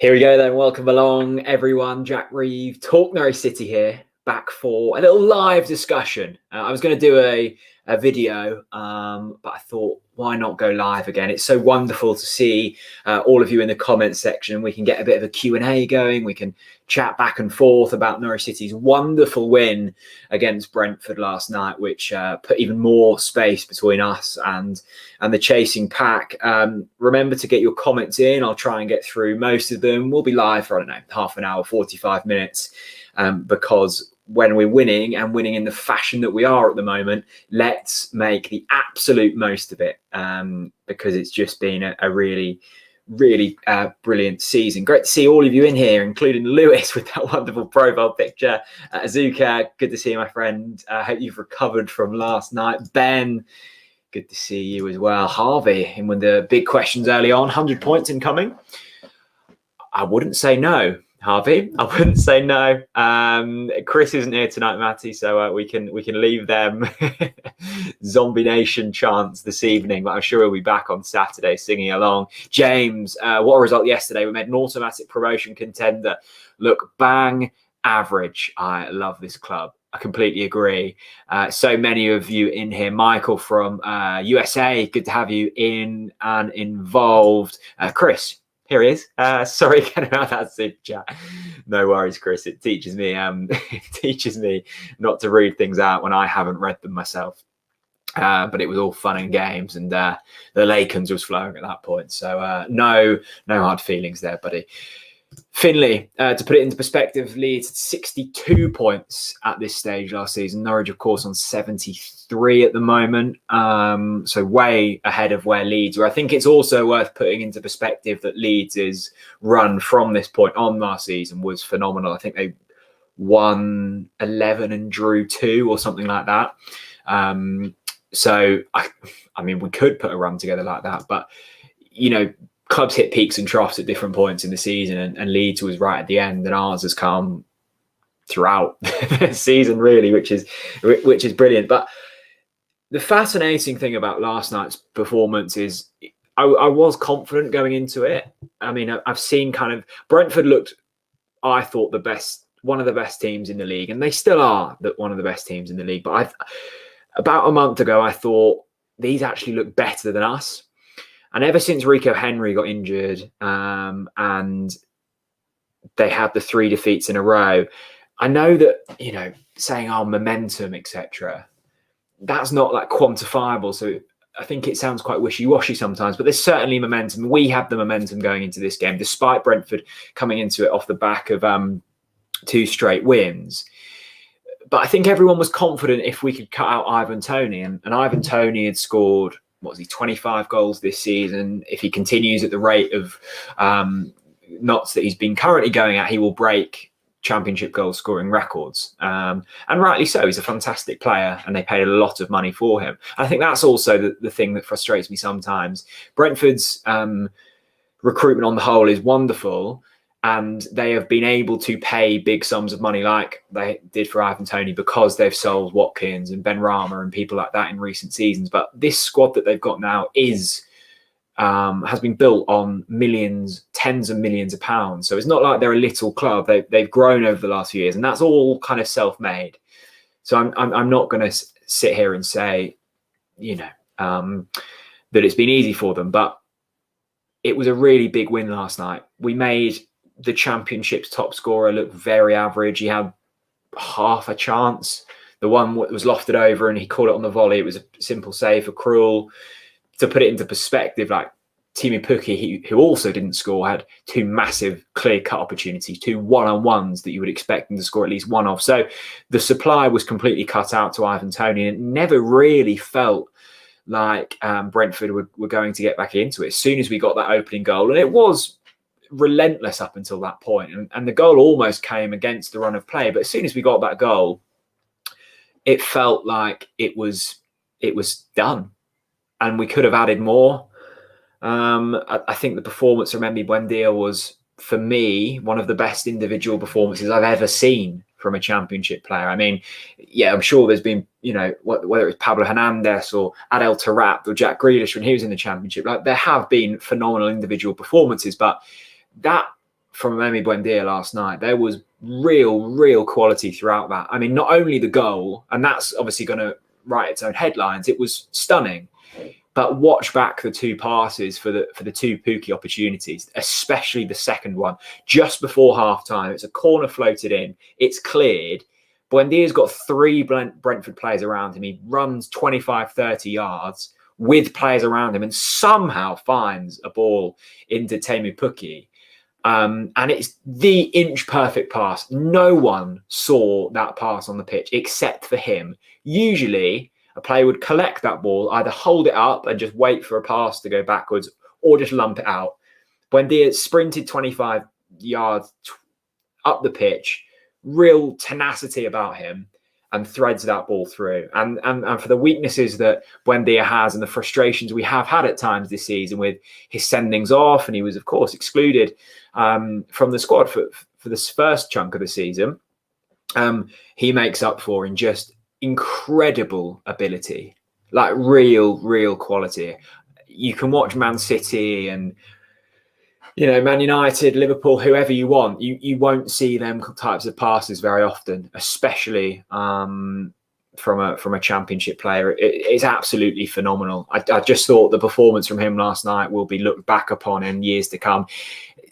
Here we go then. Welcome along, everyone. Jack Reeve, Talk Norwich City here, back for a little live discussion. I was going to do a video, but I thought, why not go live again? It's so wonderful to see all of you in the comments section. We can get a bit of a Q&A going. We can chat back and forth about Norwich City's wonderful win against Brentford last night, which put even more space between us and the chasing pack. Remember to get your comments in. I'll try and get through most of them. We'll be live for, I don't know, half an hour, 45 minutes, because when we're winning and winning in the fashion that we are at the moment, let's make the absolute most of it, because it's just been a really brilliant season. Great to see all of you in here, including Lewis with that wonderful profile picture. Azuka, good to see you, my friend. I hope you've recovered from last night. Ben, good to see you as well. Harvey, in one of the big questions early on, 100 points incoming. I wouldn't say no, Harvey. I wouldn't say no. Chris isn't here tonight, Matty, so we can leave them Zombie Nation chants this evening, but I'm sure he'll be back on Saturday singing along. James, what a result yesterday. We made an automatic promotion contender. Look, bang average. I love this club. I completely agree. So many of you in here. Michael from USA, good to have you in and involved. Chris, here he is. Sorry again about that super chat. No worries, Chris. It teaches me not to read things out when I haven't read them myself. But it was all fun and games, and the Lakens was flowing at that point. So no hard feelings there, buddy. Finley, to put it into perspective, Leeds 62 points at this stage last season. Norwich, of course, on 73 at the moment. So way ahead of where Leeds were. I think it's also worth putting into perspective that Leeds' run from this point on last season was phenomenal. I think they won 11 and drew 2 or something like that. So, I mean, we could put a run together like that, but, you know, clubs hit peaks and troughs at different points in the season, and Leeds was right at the end, and ours has come throughout the season, really, which is brilliant. But the fascinating thing about last night's performance is I was confident going into it. I mean, I've seen kind of Brentford looked, I thought, one of the best teams in the league, and they still are one of the best teams in the league. But about a month ago, I thought these actually look better than us. And ever since Rico Henry got injured, and they had the 3 defeats in a row, I know that, you know, saying, oh, momentum, etc., that's not like quantifiable. So I think it sounds quite wishy-washy sometimes, but there's certainly momentum. We have the momentum going into this game, despite Brentford coming into it off the back of 2 straight wins. But I think everyone was confident if we could cut out Ivan Toney, and Ivan Toney had scored, 25 goals this season. If he continues at the rate of knots that he's been currently going at, he will break championship goal scoring records. And rightly so. He's a fantastic player, and they paid a lot of money for him. And I think that's also the thing that frustrates me sometimes. Brentford's recruitment on the whole is wonderful, and they have been able to pay big sums of money like they did for Ivan Toney because they've sold Watkins and Ben Rama and people like that in recent seasons. But this squad that they've got now has been built on millions, tens of millions of pounds. So it's not like they're a little club. They've grown over the last few years, and that's all kind of self-made. So I'm not going to sit here and say, you know, that it's been easy for them, but it was a really big win last night. We made the championship's top scorer looked very average. He had half a chance. The one was lofted over and he caught it on the volley. It was a simple save for Krul. To put it into perspective, like Teemu Pukki, who also didn't score, had 2 massive clear-cut opportunities, 2 one-on-ones that you would expect him to score at least one of. So the supply was completely cut out to Ivan Toney, and it never really felt like Brentford were going to get back into it. As soon as we got that opening goal, and it was relentless up until that point, and the goal almost came against the run of play, but as soon as we got that goal, it felt like it was done, and we could have added more. I think the performance from Buendia was, for me, one of the best individual performances I've ever seen from a championship player. I mean, yeah, I'm sure there's been, you know, whether it's Pablo Hernandez or Adel Taarabt or Jack Grealish when he was in the championship, like there have been phenomenal individual performances, but that from Emi Buendia last night. There was real quality throughout that. I mean, not only the goal, and that's obviously going to write its own headlines, it was stunning. But watch back the two passes for the two Pukki opportunities, especially the second one, just before half-time. It's a corner floated in. It's cleared. Buendia's got three Brentford players around him. He runs 25, 30 yards with players around him and somehow finds a ball into Teemu Pukki. And it's the inch-perfect pass. No one saw that pass on the pitch except for him. Usually, a player would collect that ball, either hold it up and just wait for a pass to go backwards or just lump it out. Buendia sprinted 25 yards up the pitch, real tenacity about him, and threads that ball through. And for the weaknesses that Buendia has and the frustrations we have had at times this season with his sendings off, and he was, of course, excluded from the squad for this first chunk of the season, he makes up for in just incredible ability, like real quality. You can watch Man City and Man United, Liverpool, whoever you want. You won't see them types of passes very often, especially from a championship player. It's absolutely phenomenal. I just thought the performance from him last night will be looked back upon in years to come.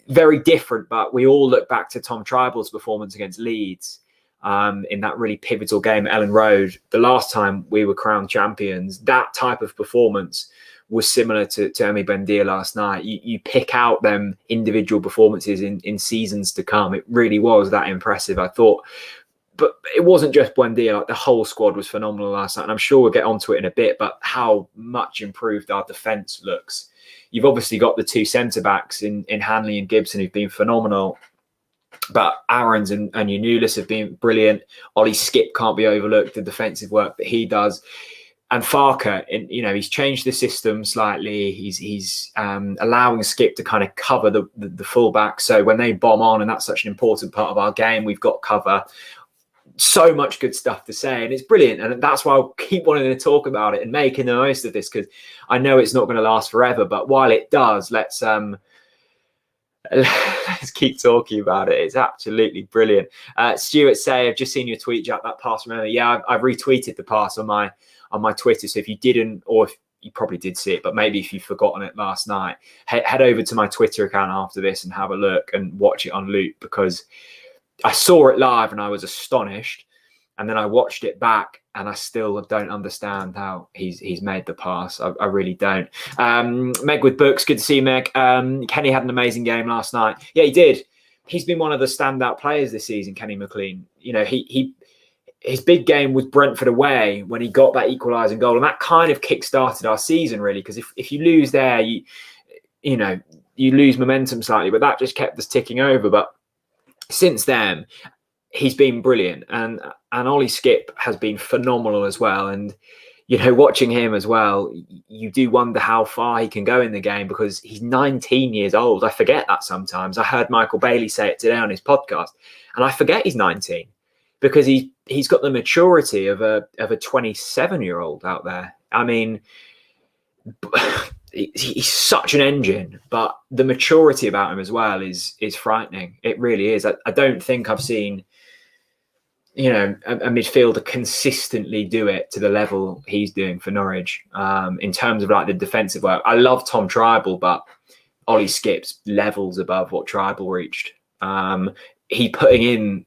Very different, but we all look back to Tom Tribal's performance against Leeds. In that really pivotal game at Ellen Road, the last time we were crowned champions. That type of performance was similar to Emi Buendia last night. You pick out them individual performances in seasons to come. It really was that impressive, I thought. But it wasn't just Buendia. Like, the whole squad was phenomenal last night. And I'm sure we'll get onto it in a bit, but how much improved our defence looks. You've obviously got the two centre-backs in Hanley and Gibson who've been phenomenal. But Aarons and Yanulis have been brilliant. Ollie Skip can't be overlooked, the defensive work that he does. And Farke, he's changed the system slightly. He's allowing Skip to kind of cover the fullback. So when they bomb on, and that's such an important part of our game, we've got cover. So much good stuff to say, and it's brilliant. And that's why I'll keep wanting to talk about it and making the most of this, because I know it's not going to last forever. But while it does, let's keep talking about it. It's absolutely brilliant. Stuart say, I've just seen your tweet, Jack, that pass from Emma. Yeah, I've retweeted the pass on my Twitter. So if you didn't, or if you probably did see it, but maybe if you've forgotten it last night, head over to my Twitter account after this and have a look and watch it on loop, because I saw it live and I was astonished. And then I watched it back and I still don't understand how he's made the pass. I really don't. Meg with books. Good to see you, Meg. Kenny had an amazing game last night. Yeah, he did. He's been one of the standout players this season, Kenny McLean. His big game was Brentford away when he got that equalising goal. And that kind of kick-started our season, really, because if you lose there, you lose momentum slightly. But that just kept us ticking over. But since then, he's been brilliant, and Ollie Skip has been phenomenal as well. And watching him as well, you do wonder how far he can go in the game, because he's 19 years old. I forget that sometimes. I heard Michael Bailey say it today on his podcast, and I forget he's 19, because he's got the maturity of a 27-year-old out there. I mean, he's such an engine, but the maturity about him as well is frightening. It really is. I don't think I've seen a midfielder consistently do it to the level he's doing for Norwich, in terms of like the defensive work. I love Tom Tribal, but Ollie Skip's levels above what Tribal reached. He putting in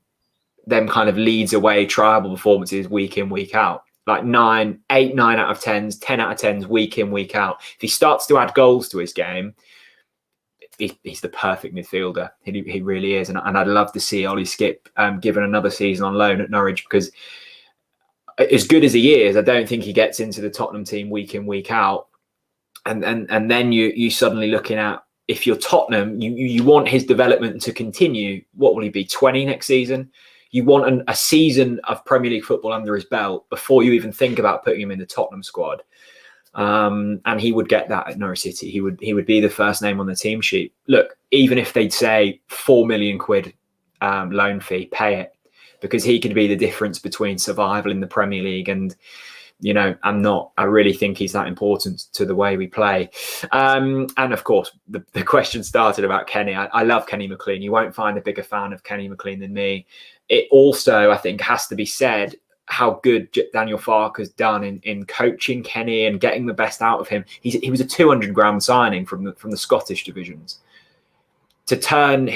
them kind of leads away Tribal performances week in, week out. Like 9 out of 10s, 10 out of 10s, week in, week out. If he starts to add goals to his game, he's the perfect midfielder. He really is. And I'd love to see Ollie Skip given another season on loan at Norwich, because as good as he is, I don't think he gets into the Tottenham team week in, week out. And then you suddenly looking at, if you're Tottenham, you want his development to continue. What will he be, 20 next season? You want a season of Premier League football under his belt before you even think about putting him in the Tottenham squad. And he would get that at Norwich City. He would be the first name on the team sheet. Look, even if they'd say £4 million loan fee, pay it, because he could be the difference between survival in the Premier League and I'm not. I really think he's that important to the way we play. And of course, the question started about Kenny. I love Kenny McLean. You won't find a bigger fan of Kenny McLean than me. It also, I think, has to be said how good Daniel Farke's done in coaching Kenny and getting the best out of him. He was a 200 grand signing from the Scottish divisions. To turn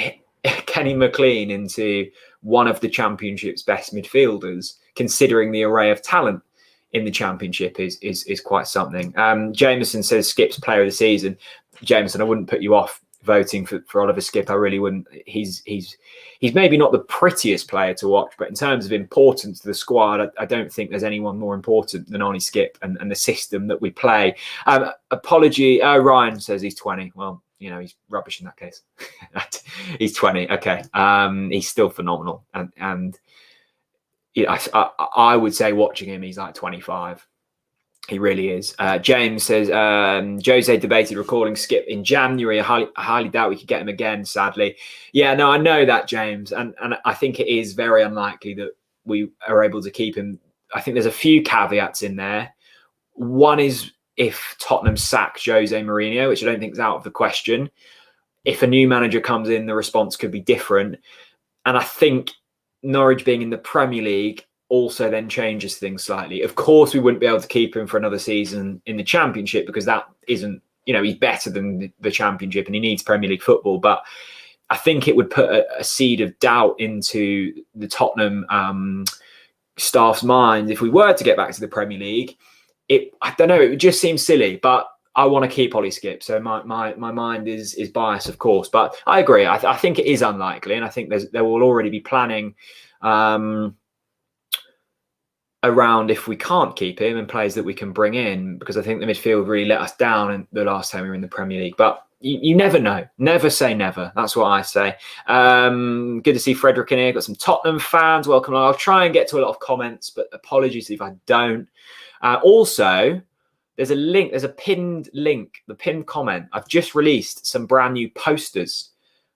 Kenny McLean into one of the Championship's best midfielders, considering the array of talent in the Championship, is quite something. Jameson says Skip's player of the season. Jameson, I wouldn't put you off voting for Oliver Skip. I really wouldn't. He's maybe not the prettiest player to watch, but in terms of importance to the squad, I don't think there's anyone more important than Ollie Skip and the system that we play. Ryan says he's 20. Well, he's rubbish in that case. He's 20. Okay. He's still phenomenal. And I would say watching him, he's like 25. He really is. James says, Jose debated recording Skip in January. I highly doubt we could get him again, sadly. Yeah, no, I know that, James. And I think it is very unlikely that we are able to keep him. I think there's a few caveats in there. One is if Tottenham sack Jose Mourinho, which I don't think is out of the question. If a new manager comes in, the response could be different. And I think Norwich being in the Premier League also then changes things slightly. Of course, we wouldn't be able to keep him for another season in the Championship because that isn't, he's better than the Championship and he needs Premier League football. But I think it would put a seed of doubt into the Tottenham staff's mind if we were to get back to the Premier League. I don't know, it would just seem silly, but I want to keep Ollie Skip. So my mind is biased, of course. But I agree. I think it is unlikely. And I think there will already be planning around if we can't keep him and players that we can bring in, because I think the midfield really let us down in the last time we were in the Premier League. But you never know. Never say never. That's what I say. Good to see Frederick in here. Got some Tottenham fans. Welcome. I'll try and get to a lot of comments, but apologies if I don't. Also, there's a link. There's a pinned link, the pinned comment. I've just released some brand new posters.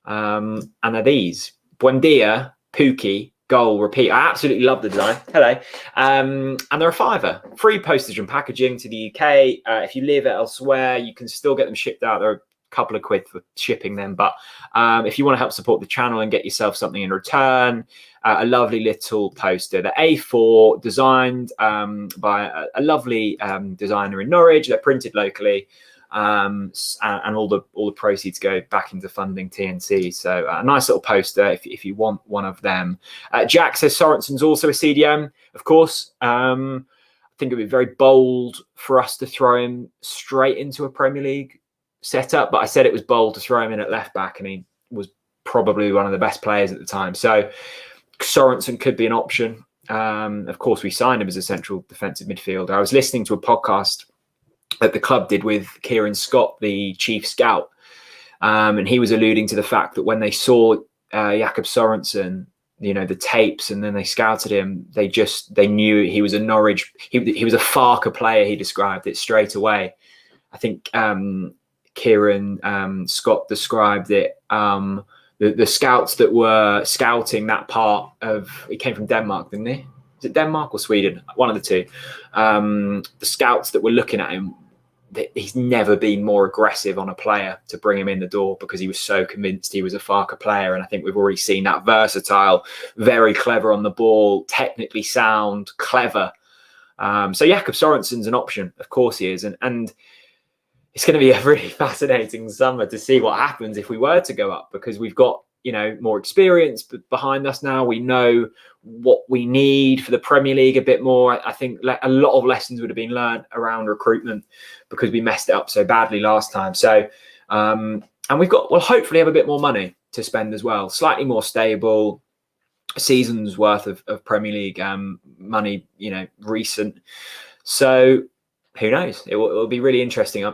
And they're these. Buendia, Pukki, goal, repeat. I absolutely love the design. Hello. And they're a £5. Free postage and packaging to the UK. If you live elsewhere, you can still get them shipped out. They're a couple of quid for shipping them. But if you want to help support the channel and get yourself something in return, a lovely little poster. They're A4, designed by a lovely designer in Norwich. They're printed locally. And all the proceeds go back into funding TNC. So a nice little poster if you want one of them. Jack says Sorensen's also a CDM. Of course, I think it would be very bold for us to throw him straight into a Premier League setup. But I said it was bold to throw him in at left back, and he was probably one of the best players at the time. So Sorensen could be an option. Of course, we signed him as a central defensive midfielder. I was listening to a podcast that the club did with Kieran Scott, the chief scout. And he was alluding to the fact that when they saw Jakob Sorensen, the tapes, and then they scouted him, they knew he was a Norwich, he was a Farke player. He described it straight away. I think Kieran Scott described it. The scouts that were scouting that part of, he came from Denmark, didn't he? Is it Denmark or Sweden? One of the two. The scouts that were looking at him, he's never been more aggressive on a player to bring him in the door because he was so convinced he was a Farke player. And I think we've already seen that versatile, very clever on the ball, technically sound, clever. So Jakob Sorensen's an option. Of course he is. And it's going to be a really fascinating summer to see what happens if we were to go up, because we've got, more experience behind us now. We know what we need for the Premier League a bit more. I think a lot of lessons would have been learned around recruitment because we messed it up so badly last time. So, and we'll hopefully have a bit more money to spend as well. Slightly more stable, a season's worth of Premier League money, recent. So who knows? It will be really interesting.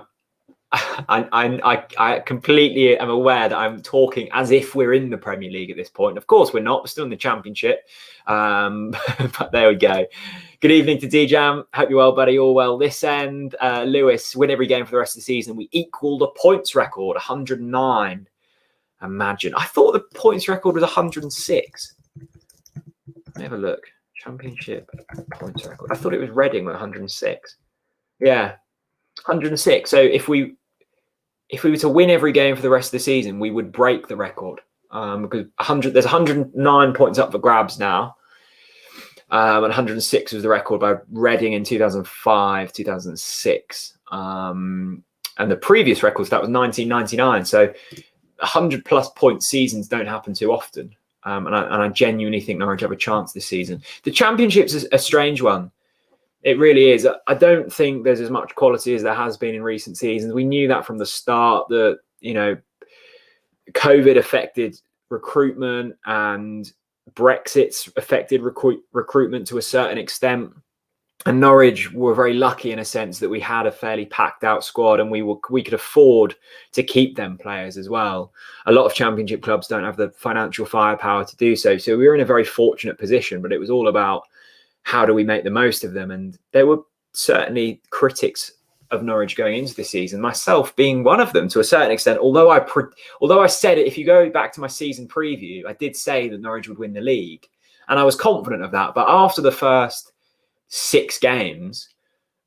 I completely am aware that I'm talking as if we're in the Premier League at this point. Of course, we're not. We're still in the Championship. But there we go. Good evening to DJam. Hope you're well, buddy. All well this end. Lewis, win every game for the rest of the season. We equal the points record, 109. Imagine. I thought the points record was 106. Let me have a look. Championship points record. I thought it was Reading with 106. Yeah, 106. So if we were to win every game for the rest of the season, we would break the record. Because there's 109 points up for grabs now. And 106 was the record by Reading in 2005, 2006. And the previous records, that was 1999. So 100 plus point seasons don't happen too often. And I genuinely think Norwich have a chance this season. The Championship's a strange one. It really is. I don't think there's as much quality as there has been in recent seasons. We knew that from the start, that, COVID affected recruitment and Brexit's affected recruitment to a certain extent. And Norwich were very lucky in a sense that we had a fairly packed out squad, and we could afford to keep them players as well. A lot of Championship clubs don't have the financial firepower to do so. So we were in a very fortunate position, but it was all about how do we make the most of them? And there were certainly critics of Norwich going into the season, myself being one of them to a certain extent. Although I said it, if you go back to my season preview, I did say that Norwich would win the league, and I was confident of that. But after the first 6 games,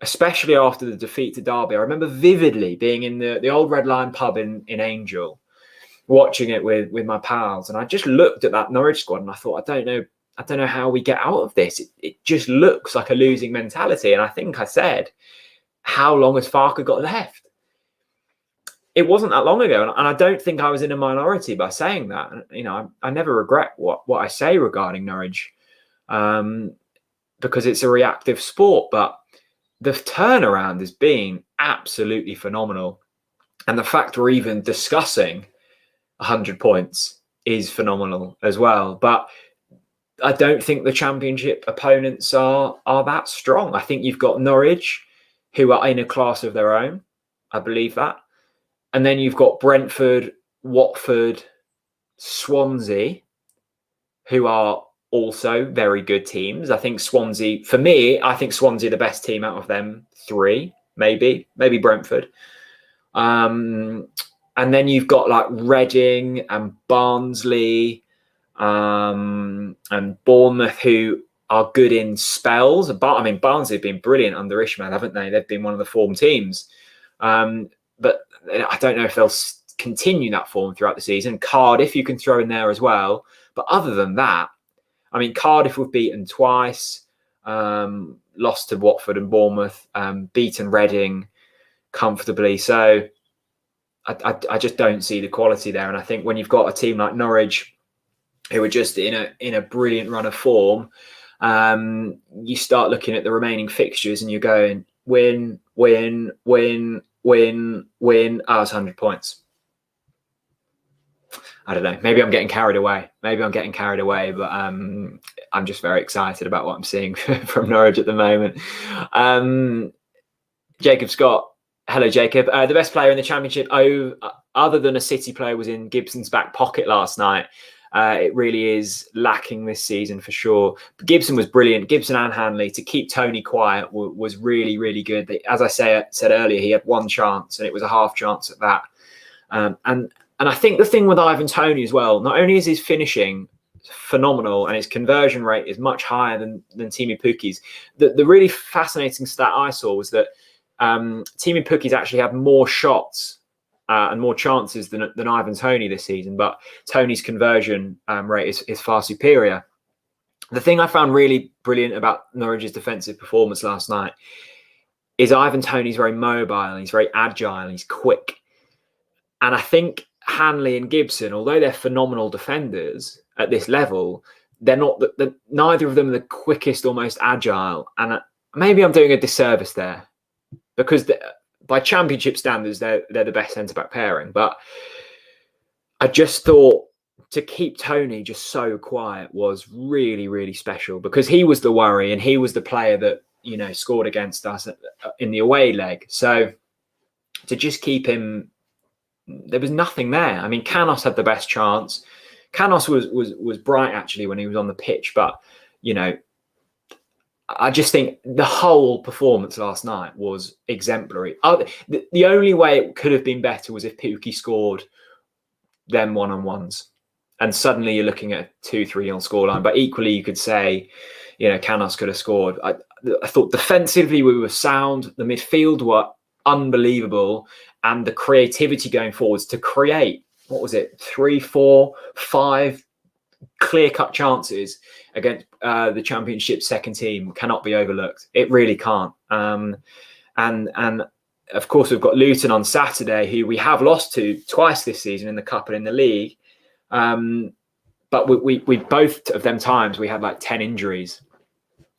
especially after the defeat to Derby, I remember vividly being in the old Red Lion pub in Angel, watching it with my pals, and I just looked at that Norwich squad and I thought, I don't know how we get out of this. It just looks like a losing mentality. And I think I said, how long has Farke got left? It wasn't that long ago, and I don't think I was in a minority by saying that. I never regret what I say regarding Norwich, because it's a reactive sport. But the turnaround has been absolutely phenomenal, and the fact we're even discussing 100 points is phenomenal as well. But I don't think the Championship opponents are that strong. I think you've got Norwich, who are in a class of their own. I believe that. And then you've got Brentford, Watford, Swansea, who are also very good teams. I think Swansea the best team out of them 3, maybe Brentford. And then you've got like Reading and Barnsley, and Bournemouth, who are good in spells. Barnsley have been brilliant under Ishmael, haven't they? They've been one of the form teams. But I don't know if they'll continue that form throughout the season. Cardiff, you can throw in there as well. But other than that, Cardiff were beaten twice, lost to Watford and Bournemouth, beaten Reading comfortably. So I just don't see the quality there. And I think when you've got a team like Norwich, who are just in a brilliant run of form, you start looking at the remaining fixtures and you're going, win. It's 100 points. I don't know. Maybe I'm getting carried away. But I'm just very excited about what I'm seeing from Norwich at the moment. Jacob Scott. Hello, Jacob. The best player in the Championship, other than a City player, was in Gibson's back pocket last night. It really is lacking this season for sure. But Gibson was brilliant. Gibson and Hanley, to keep Tony quiet, was really, really good. As I said earlier, he had one chance, and it was a half chance at that. And I think the thing with Ivan Toney as well, not only is his finishing phenomenal and his conversion rate is much higher than Teemu Pukki's. The really fascinating stat I saw was that Teemu Pukki's actually had more shots and more chances than Ivan Toney this season, but Tony's conversion rate is far superior. The thing I found really brilliant about Norwich's defensive performance last night is Ivan Toney's very mobile, he's very agile, he's quick. And I think Hanley and Gibson, although they're phenomenal defenders at this level, they're not. Neither of them are the quickest or most agile. And maybe I'm doing a disservice there, because by Championship standards, they're the best centre-back pairing. But I just thought to keep Toney just so quiet was really, really special, because he was the worry and he was the player that, scored against us in the away leg. So to just keep him, there was nothing there. Canos had the best chance. Canos was bright actually when he was on the pitch, but I just think the whole performance last night was exemplary. The only way it could have been better was if Pukki scored them one-on-ones. and suddenly you're looking at a 2-3 scoreline. But equally, you could say, Canos could have scored. I thought defensively we were sound. The midfield were unbelievable, and the creativity going forwards to create, what was it, 3, 4, 5 clear-cut chances against the Championship second team cannot be overlooked. It really can't. And of course, we've got Luton on Saturday, who we have lost to twice this season in the Cup and in the league. But we both of them times we had like 10 injuries.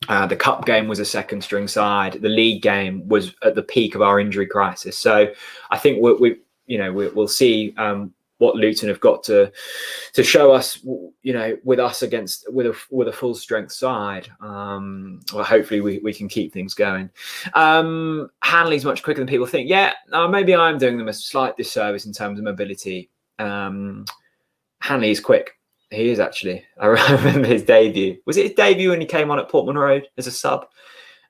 The Cup game was a second string side. The league game was at the peak of our injury crisis. So I think we'll see what Luton have got to show us, with us with a full strength side. Well, hopefully we can keep things going. Hanley's much quicker than people think. Yeah, maybe I'm doing them a slight disservice in terms of mobility. Hanley is quick. He is actually. I remember his debut. Was it his debut when he came on at Portman Road as a sub?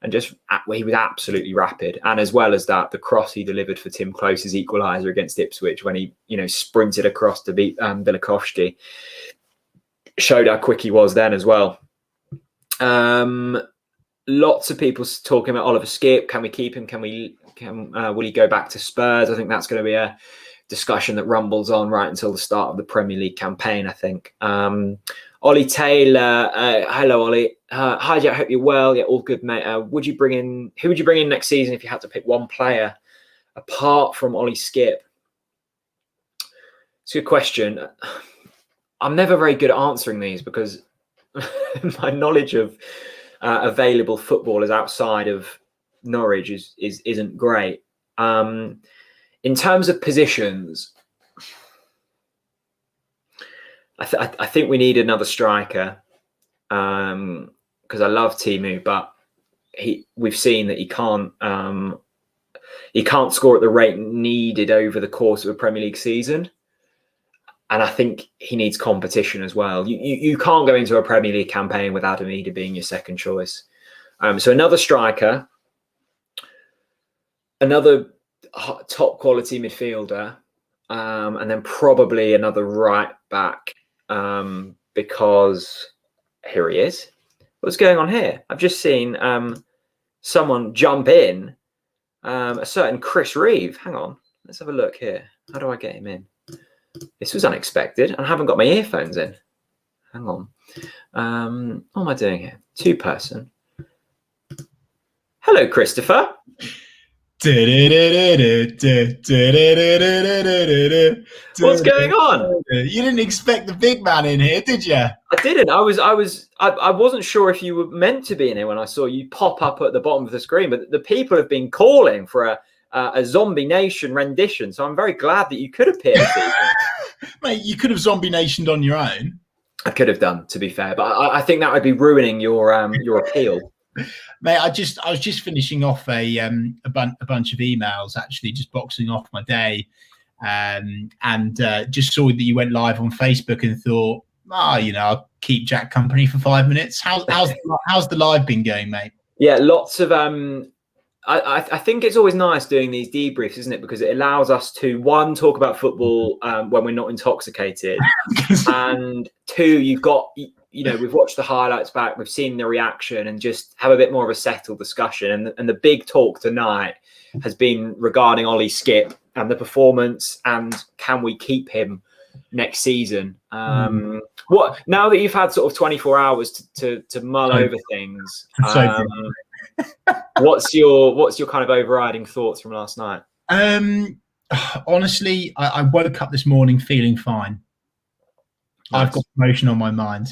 And he was absolutely rapid. And as well as that, the cross he delivered for Tim Close's equaliser against Ipswich when he, sprinted across to beat Bilikovsky, showed how quick he was then as well. Lots of people talking about Oliver Skipp. Can we keep him? Will he go back to Spurs? I think that's going to be a discussion that rumbles on right until the start of the Premier League campaign, I think. Ollie Taylor, hello Ollie. Hi, Jack, hope you're well. Yeah, all good, mate. Who would you bring in next season if you had to pick one player apart from Ollie Skipp? It's a good question. I'm never very good at answering these because my knowledge of available footballers outside of Norwich isn't great. In terms of positions, I think we need another striker because I love Timu, but we've seen that he can't score at the rate needed over the course of a Premier League season, and I think he needs competition as well. You can't go into a Premier League campaign without Amida being your second choice. So another striker, another top quality midfielder, and then probably another right back. Because here he is. What's going on here? I've just seen someone jump in, a certain Chris Reeve. Hang on, let's have a look here. How do I get him in? This was unexpected. I haven't got my earphones in. Hang on. What am I doing here? 2-person. Hello, Christopher. What's going on? You didn't expect the big man in here, did you? I didn't. I wasn't sure if you were meant to be in here when I saw you pop up at the bottom of the screen. But the people have been calling for a Zombie Nation rendition, so I'm very glad that you could appear this evening. Mate, you could have Zombie Nationed on your own. I could have done, to be fair, but I think that would be ruining your appeal. Mate, I was just finishing off a bunch of emails, actually, just boxing off my day, and just saw that you went live on Facebook and thought, I'll keep Jack company for 5 minutes. How's the live been going, mate? Yeah, lots of I think it's always nice doing these debriefs, isn't it? Because it allows us to, one, talk about football when we're not intoxicated, and two, you've got, we've watched the highlights back, we've seen the reaction, and just have a bit more of a settled discussion. And the big talk tonight has been regarding Ollie Skipp and the performance, and can we keep him next season? What, now that you've had sort of 24 hours to mull over things, what's your kind of overriding thoughts from last night? Honestly, I woke up this morning feeling fine. Nice. I've got promotion on my mind.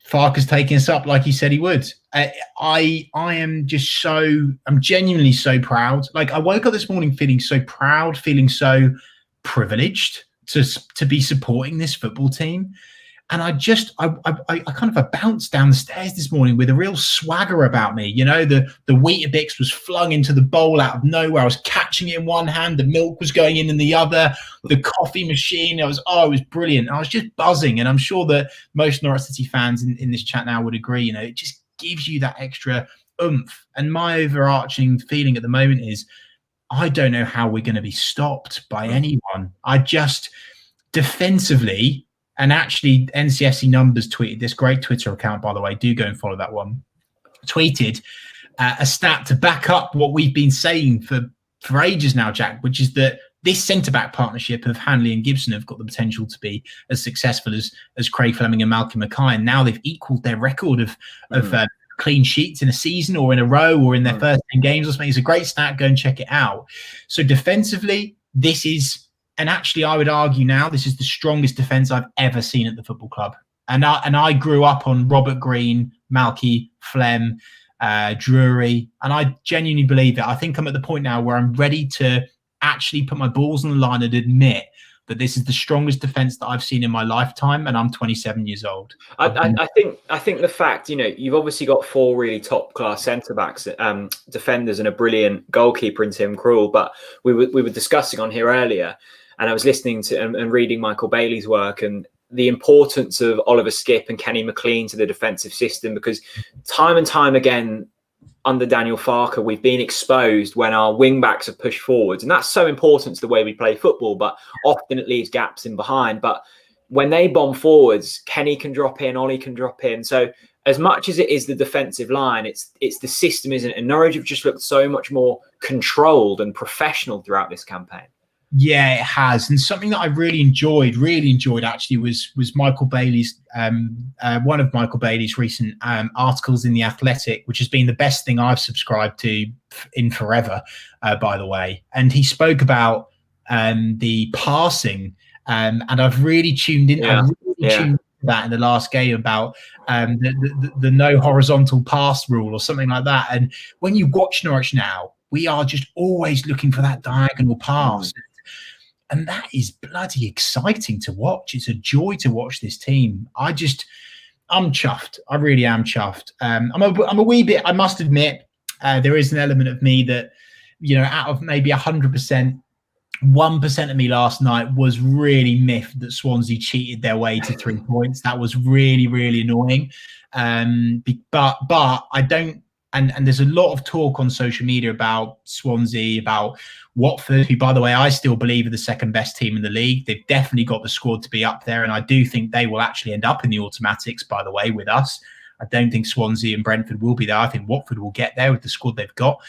Farke's taking us up like he said he would. I am just I'm genuinely so proud. Like, I woke up this morning feeling so proud, feeling so privileged to be supporting this football team. And I kind of bounced down the stairs this morning with a real swagger about me. The Weetabix was flung into the bowl out of nowhere. I was catching it in one hand. The milk was going in the other. The coffee machine. It was brilliant. I was just buzzing. And I'm sure that most Norwich City fans in this chat now would agree. It just gives you that extra oomph. And my overarching feeling at the moment is, I don't know how we're going to be stopped by anyone. defensively, and actually NCSC Numbers tweeted this, great Twitter account, by the way, do go and follow that one, tweeted a stat to back up what we've been saying for ages now, Jack, which is that this centre-back partnership of Hanley and Gibson have got the potential to be as successful as Craig Fleming and Malcolm Mackay. And now they've equalled their record of clean sheets in a season or in a row or in their first 10 games or something. It's a great stat. Go and check it out. So defensively, this is, and actually I would argue now, this is the strongest defence I've ever seen at the football club. And I grew up on Robert Green, Malky, Flem, Drury, and I genuinely believe it. I think I'm at the point now where I'm ready to actually put my balls on the line and admit that this is the strongest defence that I've seen in my lifetime, and I'm 27 years old. I think the fact, you've obviously got 4 really top class centre backs, defenders, and a brilliant goalkeeper in Tim Krul. But we were discussing on here earlier, and I was listening to and reading Michael Bailey's work and the importance of Oliver Skipp and Kenny McLean to the defensive system, because time and time again under Daniel Farker, we've been exposed when our wing backs are pushed forwards. And that's so important to the way we play football, but often it leaves gaps in behind. But when they bomb forwards, Kenny can drop in, Ollie can drop in. So as much as it is the defensive line, it's the system, isn't it? And Norwich have just looked so much more controlled and professional throughout this campaign. Yeah, it has. And something that I really enjoyed actually was Michael Bailey's, one of Michael Bailey's recent articles in The Athletic, which has been the best thing I've subscribed to in forever, by the way. And he spoke about the passing, and I've really tuned in. Yeah. Tuned into that in the last game about the no horizontal pass rule or something like that. And when you watch Norwich now, we are just always looking for that diagonal pass. And that is bloody exciting to watch. It's a joy to watch this team. I'm chuffed. I really am chuffed. I'm a wee bit, I must admit, there is an element of me that, out of maybe 100%, 1% of me last night was really miffed that Swansea cheated their way to 3 points. That was really, really annoying. But I don't, and there's a lot of talk on social media about Swansea, about Watford, who, by the way, I still believe are the second best team in the league. They've definitely got the squad to be up there, and I do think they will actually end up in the automatics, by the way, with us. I don't think Swansea and Brentford will be there. I think Watford will get there with the squad they've got.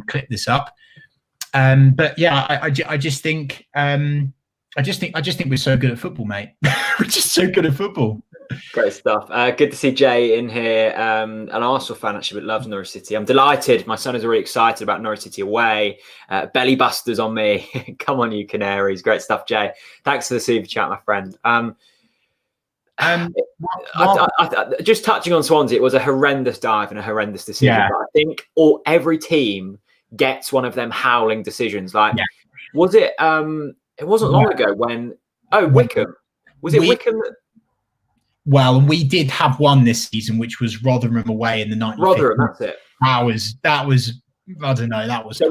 Clip this up. But yeah, I just think we're so good at football, mate. We're just so good at football. Great stuff. Good to see Jay in here. An Arsenal fan, actually, but loves Norwich City. I'm delighted. My son is already excited about Norwich City away. Belly busters on me. Come on, you Canaries. Great stuff, Jay. Thanks for the super chat, my friend. Just touching on Swansea, it was a horrendous dive and a horrendous decision. Yeah. But I think every team gets one of them howling decisions. Was it? It wasn't long ago when Wickham. Was it Wickham? Well, and we did have one this season, which was Rotherham away in the 95th. Rotherham, that's it. That was. I don't know. That was. So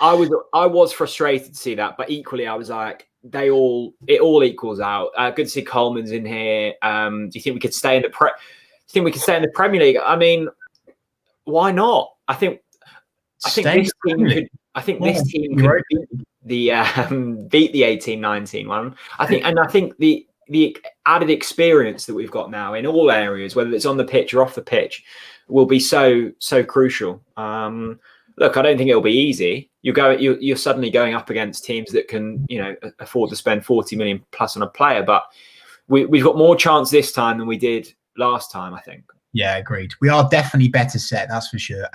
I was frustrated to see that, but equally, I was like, it all equals out. Good to see Coleman's in here. Do you think we could stay in the Premier League? I mean, why not? I think this team could beat the 18-19 one. I think the added experience that we've got now in all areas, whether it's on the pitch or off the pitch, will be so crucial. Look, I don't think it'll be easy. You're suddenly going up against teams that can, afford to spend 40 million plus on a player, but we've got more chance this time than we did last time, I think. Yeah, agreed. We are definitely better set, that's for sure.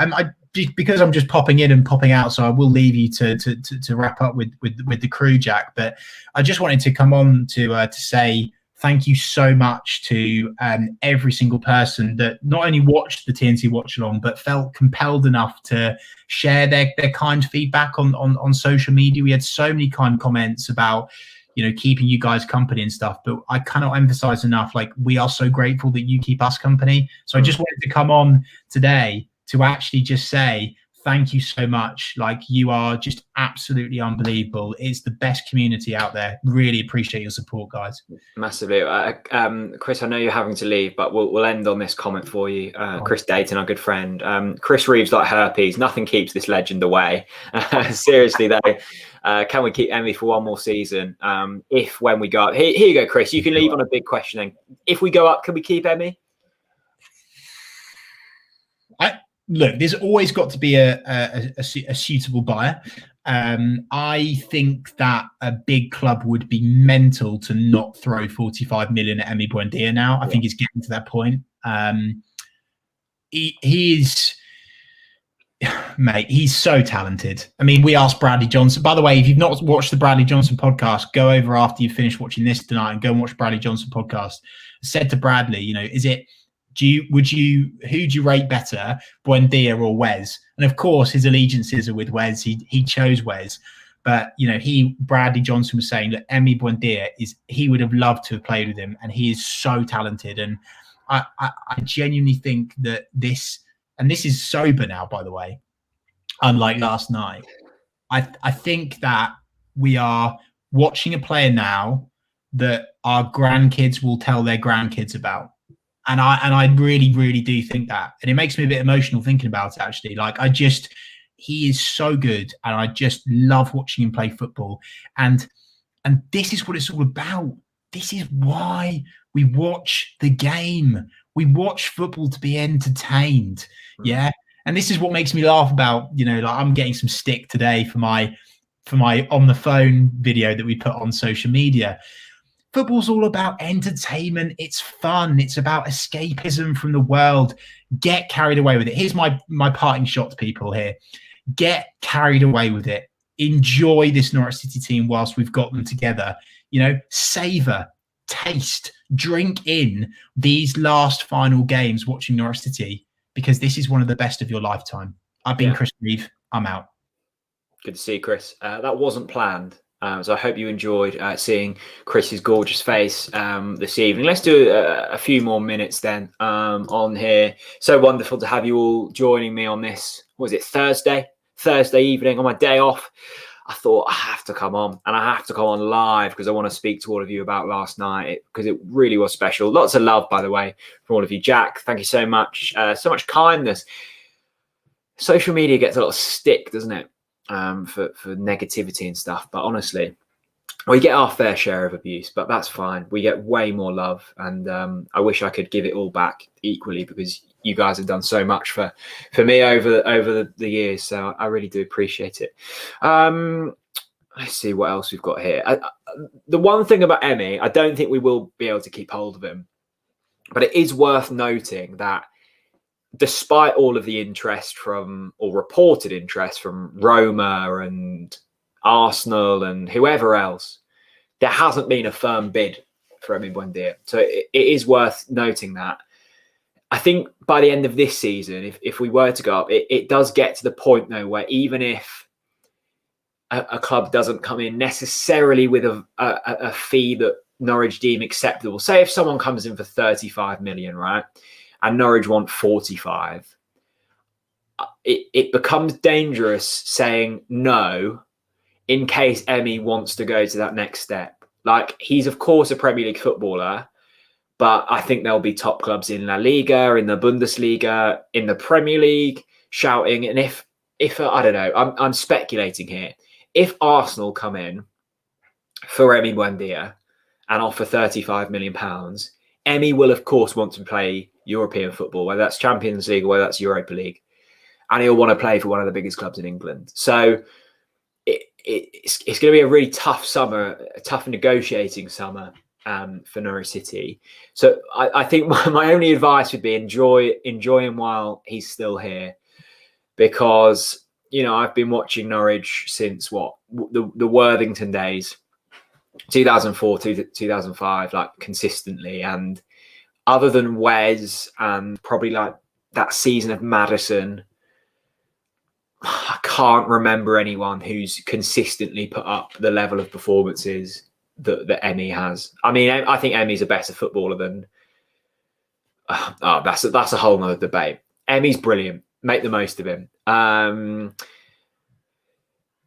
Because I'm just popping in and popping out, so I will leave you to wrap up with the crew, Jack. But I just wanted to come on to say thank you so much to every single person that not only watched the TNT watch along, but felt compelled enough to share their kind feedback on social media. We had so many kind comments about keeping you guys company and stuff, but I cannot emphasize enough, we are so grateful that you keep us company. So I just wanted to come on today to actually just say thank you so much. Like, you are just absolutely unbelievable. It's the best community out there. Really appreciate your support, guys. Massively. Chris, I know you're having to leave, but we'll end on this comment for you. Chris Dayton, our good friend. Chris Reeves like herpes. Nothing keeps this legend away. Seriously, though, can we keep Emmy for one more season? When we go up, here you go, Chris. You can leave on a big question. Then. If we go up, can we keep Emmy? Look, there's always got to be a suitable buyer. I think that a big club would be mental to not throw 45 million at Emi Buendia now. I think it's getting to that point. He's, mate, he's so talented. I mean, we asked Bradley Johnson. By the way, if you've not watched the Bradley Johnson podcast, go over after you finish watching this tonight and go and watch Bradley Johnson podcast. I said to Bradley, is it, who do you rate better, Buendia or Wes? And of course, his allegiances are with Wes. He chose Wes, but Bradley Johnson was saying that Emi Buendia he would have loved to have played with him, and he is so talented. And I genuinely think that this is sober now, by the way, unlike last night. I think that we are watching a player now that our grandkids will tell their grandkids about. And I really, really do think that. And it makes me a bit emotional thinking about it, actually. Like, he is so good, and I just love watching him play football. And this is what it's all about. This is why we watch the game. We watch football to be entertained. Yeah. And this is what makes me laugh about, like, I'm getting some stick today for my on the phone video that we put on social media. Football's all about entertainment. It's fun. It's about escapism from the world. Get carried away with it. Here's my parting shot to people here. Get carried away with it. Enjoy this Norwich City team whilst we've got them together. Savor, taste, drink in these last final games watching Norwich City, because this is one of the best of your lifetime. I've been Chris Reeve. I'm out. Good to see you, Chris. That wasn't planned. So I hope you enjoyed seeing Chris's gorgeous face this evening. Let's do a few more minutes then on here. So wonderful to have you all joining me on this, Thursday evening on my day off. I thought I have to come on, and I have to come on live because I want to speak to all of you about last night, because it really was special. Lots of love, by the way, from all of you. Jack, thank you so much. So much kindness. Social media gets a lot of stick, doesn't it? For negativity and stuff, but honestly, we get our fair share of abuse, but that's fine. We get way more love, and I wish I could give it all back equally, because you guys have done so much for me over the years, so I really do appreciate it. Let's see what else we've got here. The one thing about Emi, I don't think we will be able to keep hold of him, but it is worth noting that despite all of the interest reported interest from Roma and Arsenal and whoever else, there hasn't been a firm bid for Emi Buendia. So it is worth noting that. I think by the end of this season, if we were to go up, it does get to the point, though, where even if a club doesn't come in necessarily with a fee that Norwich deem acceptable, say if someone comes in for 35 million, right? And Norwich want 45, it becomes dangerous saying no in case Emi wants to go to that next step. Like, he's, of course, a Premier League footballer, but I think there'll be top clubs in La Liga, in the Bundesliga, in the Premier League shouting. And if I don't know, I'm speculating here. If Arsenal come in for Emi Buendia and offer £35 million, Emi will, of course, want to play European football, whether that's Champions League or whether that's Europa League, and he'll want to play for one of the biggest clubs in England. So it's going to be a really tough summer, a tough negotiating summer for Norwich City. So I think my only advice would be enjoy him while he's still here, because I've been watching Norwich since the Worthington days, 2004 to 2005, like consistently. And other than Wes and probably like that season of Maddison, I can't remember anyone who's consistently put up the level of performances that Emi has. I mean, I think Emi's a better footballer than. That's a whole nother debate. Emi's brilliant, make the most of him.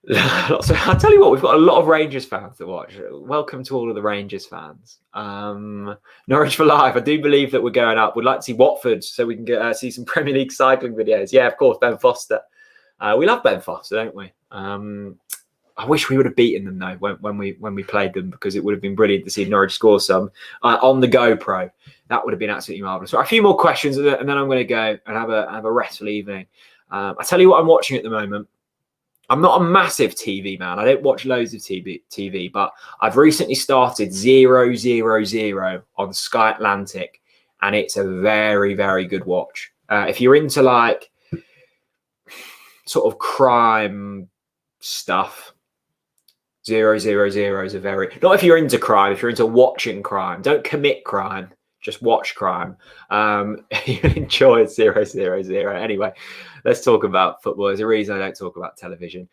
So I'll tell you what, we've got a lot of Rangers fans to watch. Welcome to all of the Rangers fans. Norwich for life. I do believe that we're going up. We'd like to see Watford so we can see some Premier League cycling videos. Yeah, of course, Ben Foster. We love Ben Foster, don't we? I wish we would have beaten them though when we played them, because it would have been brilliant to see Norwich score some on the GoPro. That would have been absolutely marvellous. Right, a few more questions and then I'm going to go and have a restful evening. I tell you what I'm watching at the moment. I'm not a massive TV man. I don't watch loads of TV, but I've recently started 000 on Sky Atlantic, and it's a very, very good watch. If you're into like sort of crime stuff, 000 is a very, not if you're into crime, if you're into watching crime, don't commit crime, just watch crime. You enjoy 000. Anyway, let's talk about football. There's a reason I don't talk about television.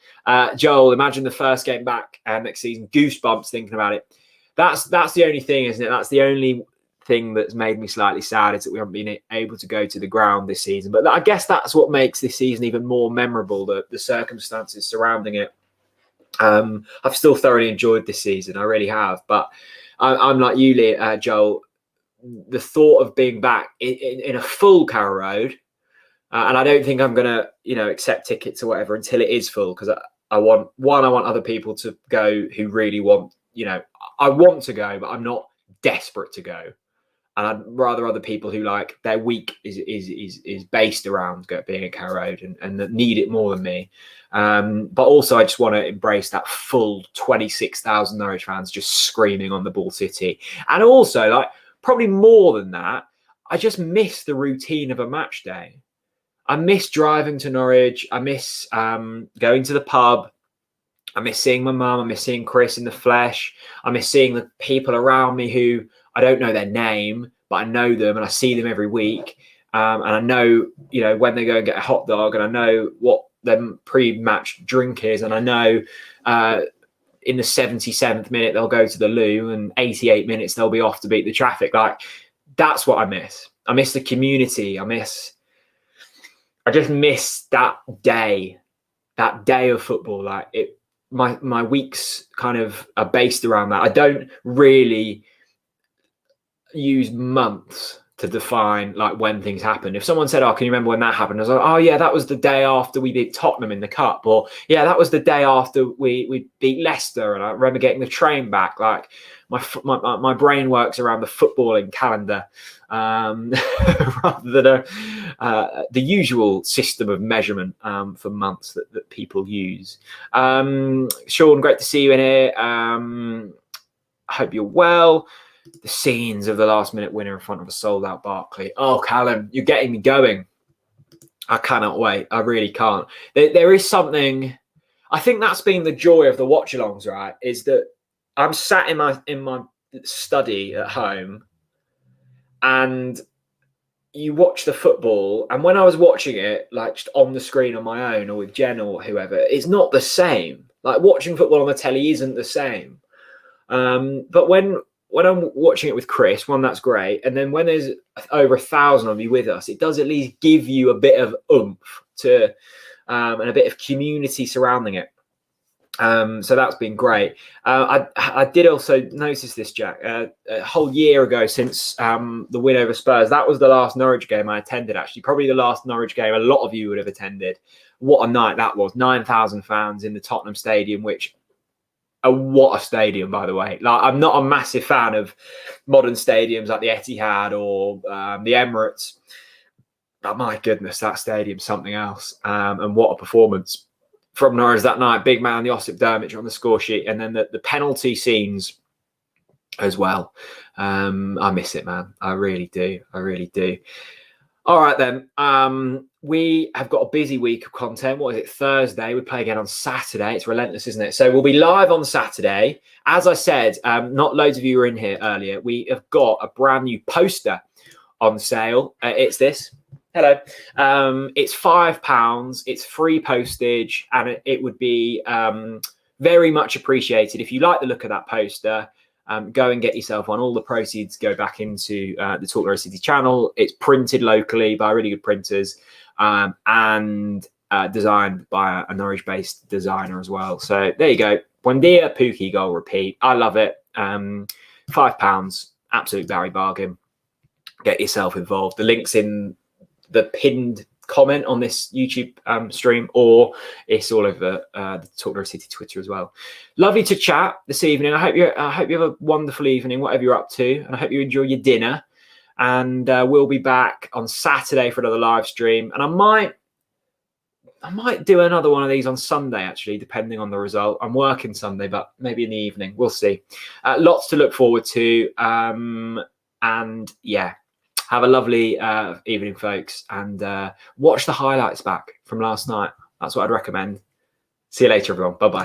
Joel, imagine the first game back next season. Goosebumps thinking about it. That's the only thing, isn't it? That's the only thing that's made me slightly sad, is that we haven't been able to go to the ground this season. But I guess that's what makes this season even more memorable, the circumstances surrounding it. I've still thoroughly enjoyed this season. I really have. But I'm like you, Joel. The thought of being back in a full Carrow Road, and I don't think I'm going to, accept tickets or whatever until it is full, because I want other people to go who really want, I want to go, but I'm not desperate to go. And I'd rather other people who like their week is based around being at Carrow Road and that need it more than me. But also I just want to embrace that full 26,000 Norwich fans just screaming on the Ball City. And also, like, probably more than that, I just miss the routine of a match day. I miss driving to Norwich. I miss going to the pub. I miss seeing my mum. I miss seeing Chris in the flesh. I miss seeing the people around me who I don't know their name, but I know them and I see them every week. And I know, when they go and get a hot dog, and I know what their pre-match drink is. And I know in the 77th minute, they'll go to the loo, and 88 minutes, they'll be off to beat the traffic. Like, that's what I miss. I miss the community. I just miss that day of football. Like, my weeks kind of are based around that. I don't really use months to define like when things happen. If someone said, "Oh, can you remember when that happened?" I was like, "Oh yeah, that was the day after we beat Tottenham in the cup," or "Yeah, that was the day after we beat Leicester." And I remember getting the train back. Like, my brain works around the footballing calendar rather than the usual system of measurement for months that people use. Sean, great to see you in here. I hope you're well. The scenes of the last-minute winner in front of a sold-out Barclay. Oh, Callum, you're getting me going. I cannot wait. I really can't. There is something. I think that's been the joy of the watch-alongs, right? Is that I'm sat in my study at home, and you watch the football. And when I was watching it, like just on the screen on my own or with Jen or whoever, it's not the same. Like, watching football on the telly isn't the same. But when I'm watching it with Chris, that's great. And then when there's over 1,000 of you with us, it does at least give you a bit of oomph and a bit of community surrounding it. So that's been great. I did also notice this, Jack, a whole year ago since the win over Spurs. That was the last Norwich game I attended, actually. Probably the last Norwich game a lot of you would have attended. What a night that was. 9,000 fans in the Tottenham Stadium, which... what a stadium, by the way. Like, I'm not a massive fan of modern stadiums like the Etihad or the Emirates. But my goodness, that stadium's something else. And what a performance from Norwich that night. Big man, the Josip Dermic on the score sheet. And then the penalty scenes as well. I miss it, man. I really do. I really do. All right, then. We have got a busy week of content. What is it? Thursday. We play again on Saturday. It's relentless, isn't it? So we'll be live on Saturday. As I said, not loads of you were in here earlier. We have got a brand new poster on sale. It's this. Hello. It's £5. It's free postage, and it would be very much appreciated if you like the look of that poster. Go and get yourself one. All the proceeds go back into the Talk Norwich City channel. It's printed locally by really good printers and designed by a Norwich-based designer as well. So there you go. Buendia, Pukki, goal repeat. I love it. £5, absolute Barry bargain. Get yourself involved. The link's in the pinned comment on this YouTube stream, or it's all over the Talk Norwich City Twitter as well. Lovely to chat this evening. I hope you have a wonderful evening, whatever you're up to, and I hope you enjoy your dinner. And we'll be back on Saturday for another live stream, and I might do another one of these on Sunday, actually, depending on the result. I'm working Sunday, but maybe in the evening. We'll see. Lots to look forward to. And yeah, have a lovely evening, folks. And watch the highlights back from last night. That's what I'd recommend. See you later, everyone. Bye-bye.